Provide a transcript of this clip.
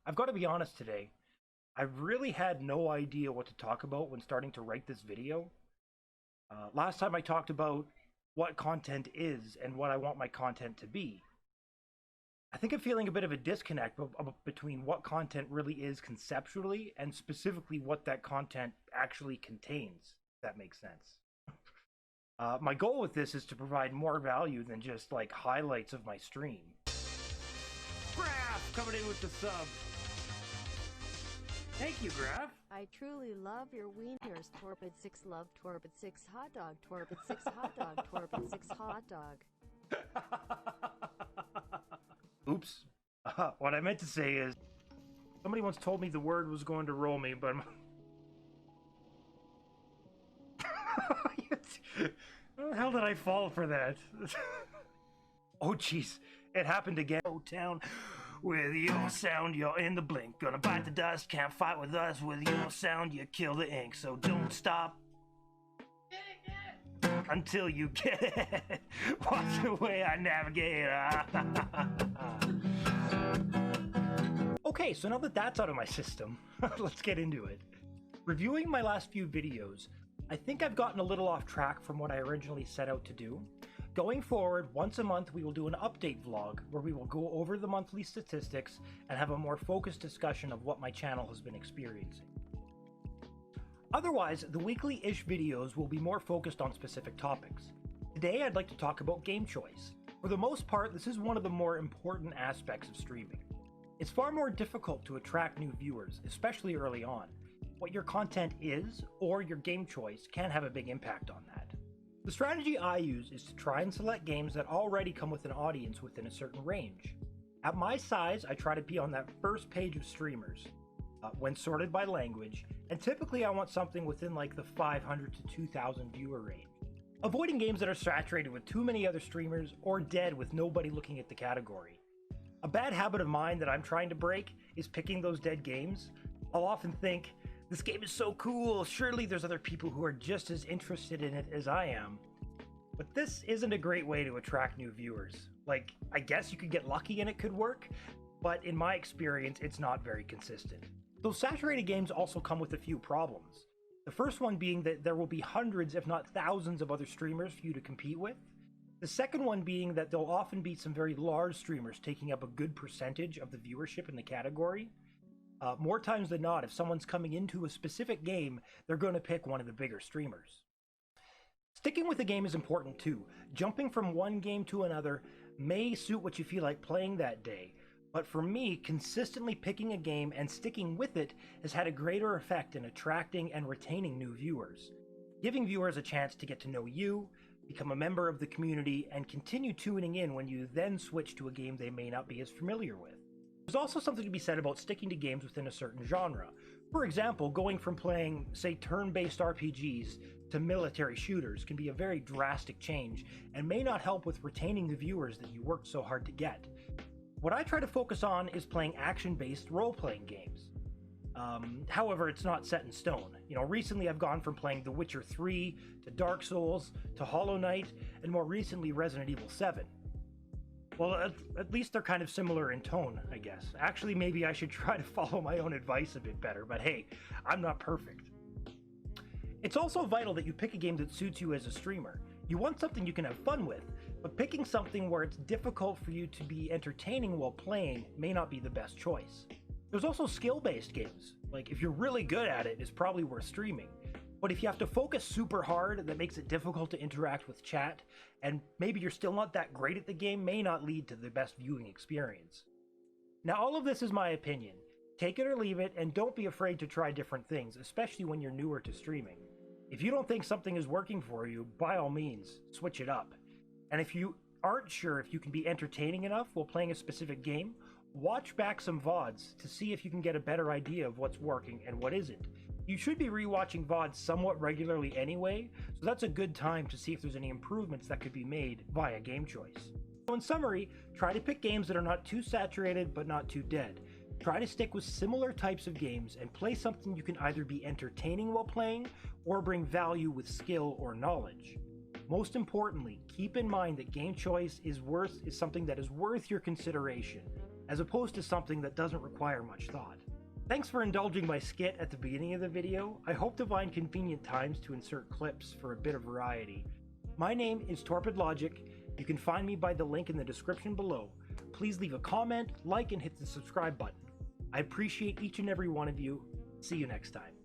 I've got to be honest today. I really had no idea what to talk about when starting to write this video. Last time I talked about what content is and what I want my content to be. I think I'm feeling a bit of a disconnect between what content really is conceptually and specifically what that content actually contains, if that makes sense. My goal with this is to provide more value than just like highlights of my stream. Graph coming in with the sub. Thank you, Graph. I truly love your wieners. Torpid 6 love Torpid 6 hot dog. Torpid 6 hot dog. Torpid 6 hot dog. Oops. What I meant to say is, somebody once told me the word was going to roll me, but how the hell did I fall for that? Oh, jeez. It happened again. Oh, town. With your sound, you're in the blink. Gonna bite the dust, can't fight with us. With your sound, you kill the ink. So don't stop until you get it. Watch the way I navigate. Okay, so now that that's out of my system, let's get into it. Reviewing my last few videos, I think I've gotten a little off track from what I originally set out to do. Going forward, once a month we will do an update vlog where we will go over the monthly statistics and have a more focused discussion of what my channel has been experiencing. Otherwise, the weekly-ish videos will be more focused on specific topics. Today I'd like to talk about game choice. For the most part, this is one of the more important aspects of streaming. It's far more difficult to attract new viewers, especially early on. What your content is, or your game choice, can have a big impact on that. The strategy I use is to try and select games that already come with an audience within a certain range. At my size, I try to be on that first page of streamers, when sorted by language, and typically I want something within like the 500 to 2,000 viewer range. Avoiding games that are saturated with too many other streamers or dead with nobody looking at the category. A bad habit of mine that I'm trying to break is picking those dead games. I'll often think, this game is so cool, surely there's other people who are just as interested in it as I am. But this isn't a great way to attract new viewers. Like, I guess you could get lucky and it could work, but in my experience, it's not very consistent. Those saturated games also come with a few problems. The first one being that there will be hundreds, if not thousands, of other streamers for you to compete with. The second one being that there'll often be some very large streamers taking up a good percentage of the viewership in the category. More times than not, if someone's coming into a specific game, they're going to pick one of the bigger streamers. Sticking with the game is important too. Jumping from one game to another may suit what you feel like playing that day, but for me, consistently picking a game and sticking with it has had a greater effect in attracting and retaining new viewers. Giving viewers a chance to get to know you, become a member of the community, and continue tuning in when you then switch to a game they may not be as familiar with. There's also something to be said about sticking to games within a certain genre. For example, going from playing, say, turn-based RPGs to military shooters can be a very drastic change and may not help with retaining the viewers that you worked so hard to get. What I try to focus on is playing action-based role-playing games. However, it's not set in stone. Recently I've gone from playing The Witcher 3 to Dark Souls to Hollow Knight and more recently Resident Evil 7. Well, at least they're kind of similar in tone, I guess. Actually, maybe I should try to follow my own advice a bit better, but hey, I'm not perfect. It's also vital that you pick a game that suits you as a streamer. You want something you can have fun with, but picking something where it's difficult for you to be entertaining while playing may not be the best choice. There's also skill-based games. Like, if you're really good at it, it's probably worth streaming. But if you have to focus super hard, that makes it difficult to interact with chat, and maybe you're still not that great at the game, may not lead to the best viewing experience. Now, all of this is my opinion. Take it or leave it, and don't be afraid to try different things, especially when you're newer to streaming. If you don't think something is working for you, by all means, switch it up. And if you aren't sure if you can be entertaining enough while playing a specific game, watch back some VODs to see if you can get a better idea of what's working and what isn't. You should be rewatching VODs somewhat regularly anyway, so that's a good time to see if there's any improvements that could be made via game choice. So in summary, try to pick games that are not too saturated but not too dead. Try to stick with similar types of games and play something you can either be entertaining while playing or bring value with skill or knowledge. Most importantly, keep in mind that game choice is something that is worth your consideration. as opposed to something that doesn't require much thought. Thanks for indulging my skit at the beginning of the video. I hope to find convenient times to insert clips for a bit of variety. My name is Torpid Logic. You can find me by the link in the description below. Please leave a comment, like, and hit the subscribe button. I appreciate each and every one of you. See you next time.